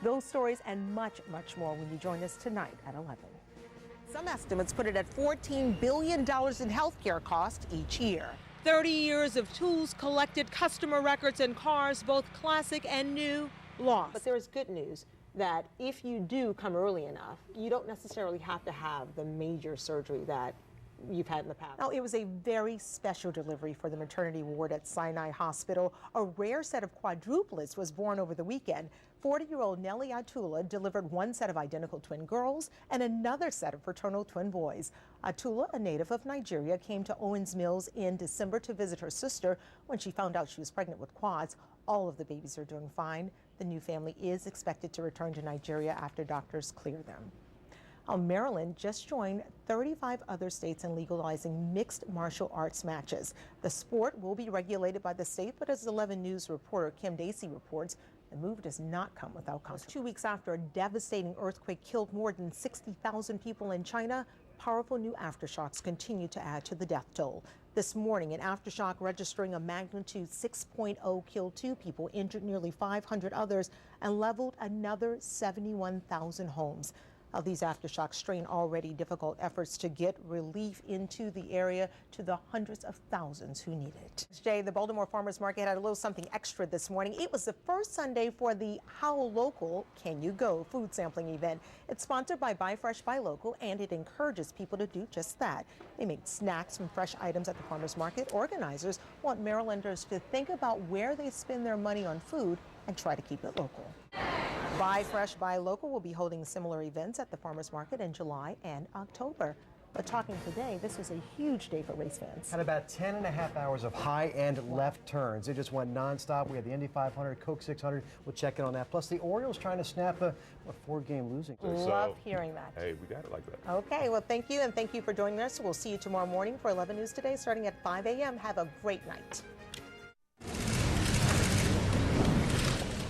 Those stories and much, much more when you join us tonight at 11. Some estimates put it at $14 billion in healthcare costs each year. 30 years of tools collected, customer records and cars, both classic and new, lost. But there is good news that if you do come early enough, you don't necessarily have to have the major surgery that you've had in the past. Now, it was a very special delivery for the maternity ward at Sinai Hospital. A rare set of quadruplets was born over the weekend. 40-year-old Nellie Atula delivered one set of identical twin girls and another set of fraternal twin boys. Atula, a native of Nigeria, came to Owens Mills in December to visit her sister when she found out she was pregnant with quads. All of the babies are doing fine. The new family is expected to return to Nigeria after doctors clear them. Maryland just joined 35 other states in legalizing mixed martial arts matches. The sport will be regulated by the state, but as 11 News reporter Kim Dacey reports, the move does not come without consequences. 2 weeks after a devastating earthquake killed more than 60,000 people in China, powerful new aftershocks continue to add to the death toll. This morning, an aftershock registering a magnitude 6.0 killed 2 people, injured nearly 500 others, and leveled another 71,000 homes. These aftershocks strain already difficult efforts to get relief into the area to the hundreds of thousands who need it. Jay, the Baltimore Farmers Market had a little something extra this morning. It was the first Sunday for the How Local Can You Go food sampling event. It's sponsored by Buy Fresh, Buy Local, and it encourages people to do just that. They make snacks from fresh items at the farmers market. Organizers want Marylanders to think about where they spend their money on food and try to keep it local. Buy Fresh, Buy Local will be holding similar events at the farmers market in July and October. But talking today, this was a huge day for race fans. Had about 10 and a half hours of high and left turns. It just went nonstop. We had the Indy 500, Coke 600. We'll check in on that. Plus the Orioles trying to snap a 4-game losing. Love hearing that. Hey, we got it like that. Okay, well, thank you, and thank you for joining us. We'll see you tomorrow morning for 11 News Today, starting at 5 a.m. Have a great night.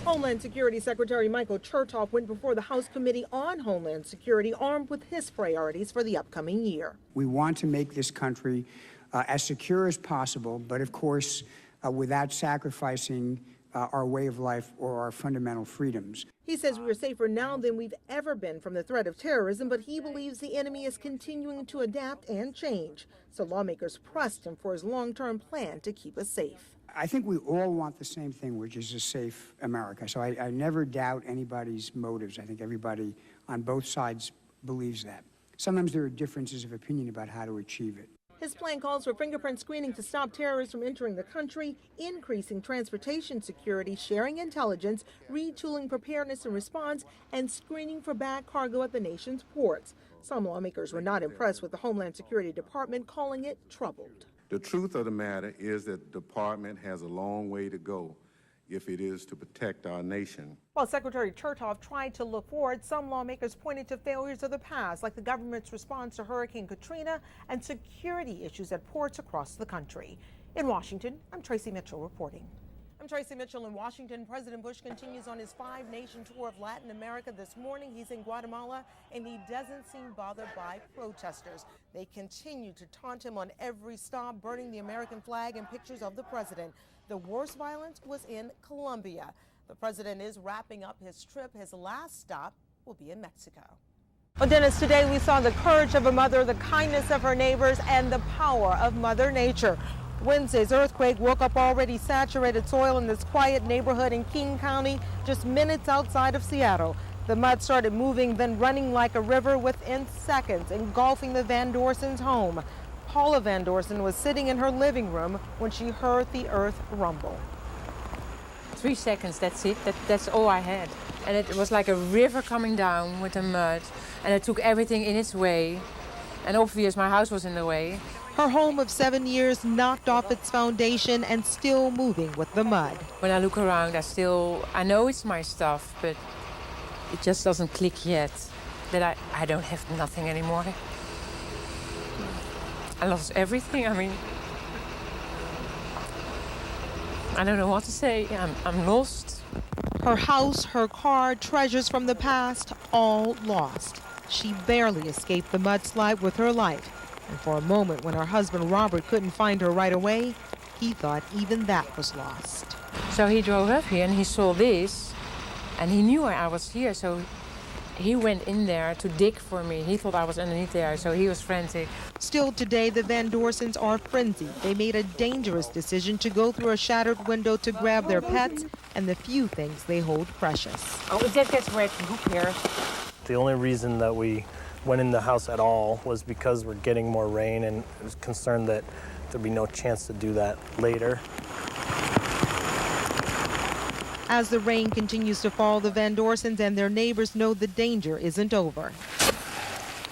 Homeland Security Secretary Michael Chertoff went before the House Committee on Homeland Security armed with his priorities for the upcoming year. We want to make this country as secure as possible, but of course, without sacrificing our way of life or our fundamental freedoms. He says we are safer now than we've ever been from the threat of terrorism, but he believes the enemy is continuing to adapt and change. So lawmakers pressed him for his long-term plan to keep us safe. I think we all want the same thing, which is a safe America. So I never doubt anybody's motives. I think everybody on both sides believes that. Sometimes there are differences of opinion about how to achieve it. His plan calls for fingerprint screening to stop terrorists from entering the country, increasing transportation security, sharing intelligence, retooling preparedness and response, and screening for bad cargo at the nation's ports. Some lawmakers were not impressed with the Homeland Security Department, calling it troubled. The truth of the matter is that the department has a long way to go if it is to protect our nation. While Secretary Chertoff tried to look forward, some lawmakers pointed to failures of the past, like the government's response to Hurricane Katrina and security issues at ports across the country. In Washington, I'm Traci Mitchell reporting. I'm Traci Mitchell in Washington. President Bush continues on his 5-nation tour of Latin America. This morning, he's in Guatemala, and he doesn't seem bothered by protesters. They continue to taunt him on every stop, burning the American flag and pictures of the president. The worst violence was in Colombia. The president is wrapping up his trip. His last stop will be in Mexico. Well, Dennis, today we saw the courage of a mother, the kindness of her neighbors, and the power of Mother Nature. Wednesday's earthquake woke up already saturated soil in this quiet neighborhood in King County, just minutes outside of Seattle. The mud started moving, then running like a river within seconds, engulfing the Van Dorsens' home. Paula Van Dorsen was sitting in her living room when she heard the earth rumble. 3 seconds, that's it. That's all I had. And it was like a river coming down with the mud, and it took everything in its way. And obviously my house was in the way. Her home of 7 years knocked off its foundation and still moving with the mud. When I look around, I know it's my stuff, but it just doesn't click yet that I don't have nothing anymore. I lost everything. I mean, I don't know what to say. I'm lost. Her house, her car, treasures from the past, all lost. She barely escaped the mudslide with her life. And for a moment, when her husband Robert couldn't find her right away, he thought even that was lost. So he drove up here and he saw this, And he knew I was here, so he went in there to dig for me. He thought I was underneath there, so he was frantic. Still today, the Van Doorsens are frenzied. They made a dangerous decision to go through a shattered window to grab their pets and the few things they hold precious. Oh, if that gets wet, who cares? The only reason that we went in the house at all was because we're getting more rain, and I was concerned that there'd be no chance to do that later. As the rain continues to fall, the Van Doorsens and their neighbors know the danger isn't over.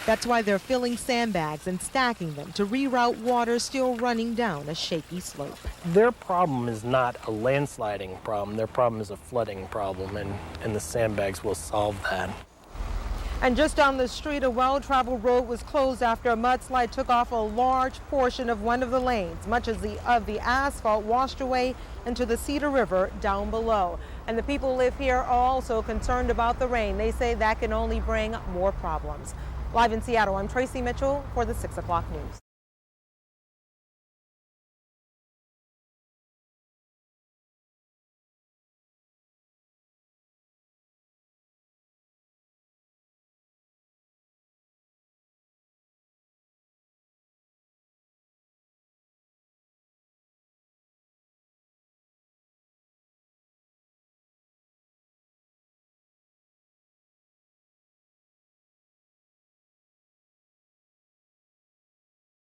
That's why they're filling sandbags and stacking them to reroute water still running down a shaky slope. Their problem is not a landsliding problem. Their problem is a flooding problem, and the sandbags will solve that. And just down the street, a well-traveled road was closed after a mudslide took off a large portion of one of the lanes. Much of the asphalt washed away into the Cedar River down below. And the people who live here are also concerned about the rain. They say that can only bring more problems. Live in Seattle, I'm Traci Mitchell for the 6 o'clock news.